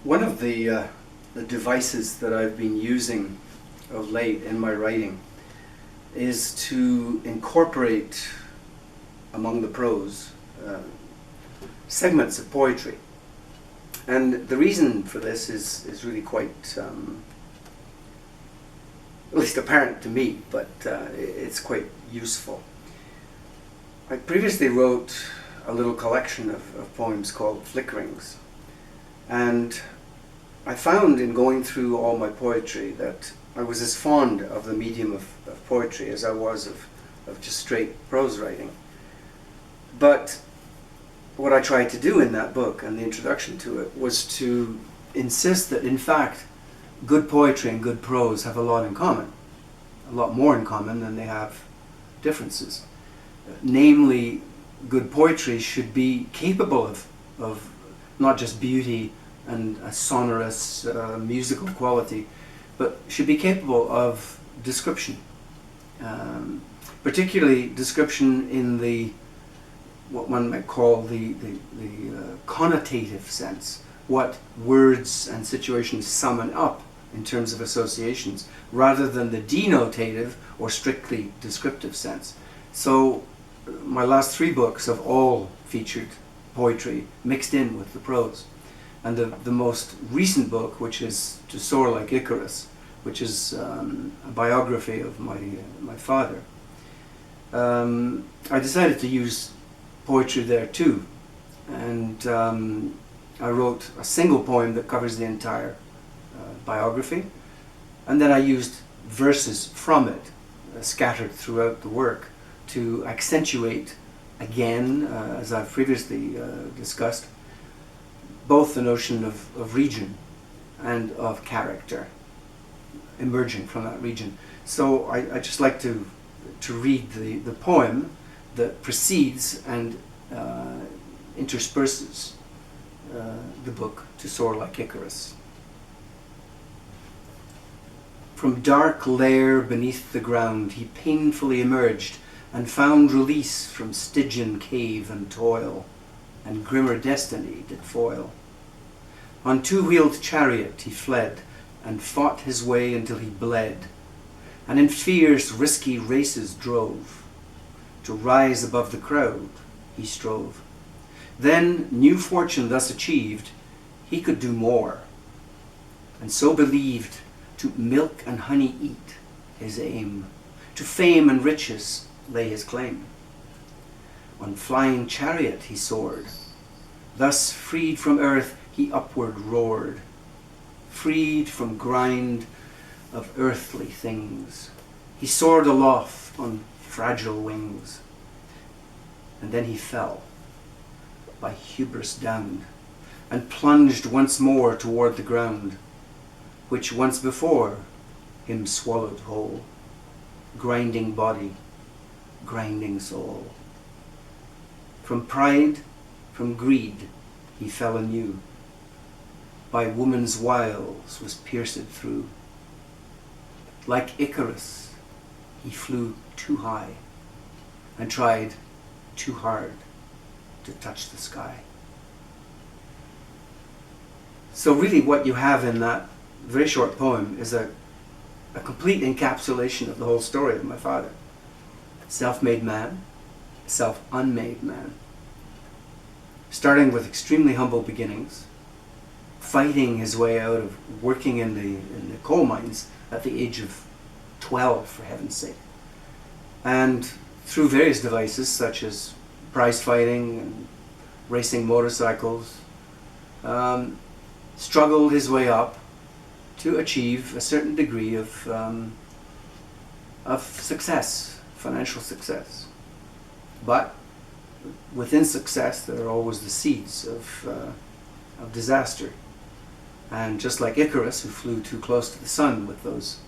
One of the devices that I've been using of late in my writing is to incorporate among the prose segments of poetry. And the reason for this is really quite, at least apparent to me, but it's quite useful. I previously wrote a little collection of poems called Flickerings, and I found in going through all my poetry that I was as fond of the medium of poetry as I was of just straight prose writing. But what I tried to do in that book and the introduction to it was to insist that in fact good poetry and good prose have a lot in common, a lot more in common than they have differences. Namely, good poetry should be capable of not just beauty and a sonorous musical quality, but should be capable of description, particularly description in the what one might call the connotative sense, what words and situations summon up in terms of associations, rather than the denotative or strictly descriptive sense. So my last three books have all featured poetry mixed in with the prose. And the most recent book, which is To Soar Like Icarus, which is a biography of my father, I decided to use poetry there too. And I wrote a single poem that covers the entire biography, and then I used verses from it scattered throughout the work to accentuate again, as I've previously discussed, both the notion of region and of character emerging from that region. So I just like to read the poem that precedes and intersperses the book To Soar Like Icarus. From dark lair beneath the ground he painfully emerged, and found release from Stygian cave and toil, and grimmer destiny did foil. On two-wheeled chariot he fled, and fought his way until he bled, and in fierce risky races drove. To rise above the crowd he strove. Then, new fortune thus achieved, he could do more, and so believed to milk and honey eat his aim, to fame and riches lay his claim. On flying chariot he soared, thus freed from earth he upward roared, freed from grind of earthly things. He soared aloft on fragile wings, and then he fell, by hubris downed, and plunged once more toward the ground, which once before him swallowed whole, grinding body, grinding soul. From pride, from greed, he fell anew, by woman's wiles was pierced through. Like Icarus, he flew too high, and tried too hard to touch the sky. So really what you have in that very short poem is a complete encapsulation of the whole story of my father. Self-made man, self-unmade man. Starting with extremely humble beginnings, fighting his way out of working in the coal mines at the age of 12, for heaven's sake. And through various devices such as prize fighting and racing motorcycles, struggled his way up to achieve a certain degree of success, financial success. But within success there are always the seeds of disaster. And just like Icarus, who flew too close to the sun with those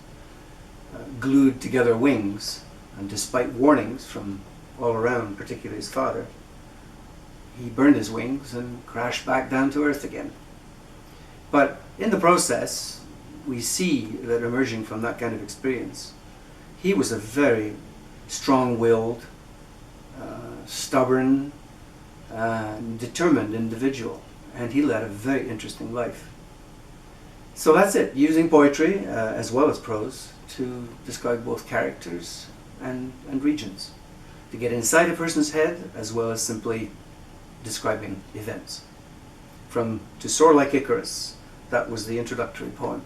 glued together wings, and despite warnings from all around, particularly his father, he burned his wings and crashed back down to earth again. But in the process, we see that emerging from that kind of experience, he was a very strong-willed, stubborn, determined individual, and he led a very interesting life. So that's it, using poetry as well as prose to describe both characters and regions, to get inside a person's head as well as simply describing events. From To Soar Like Icarus, that was the introductory poem.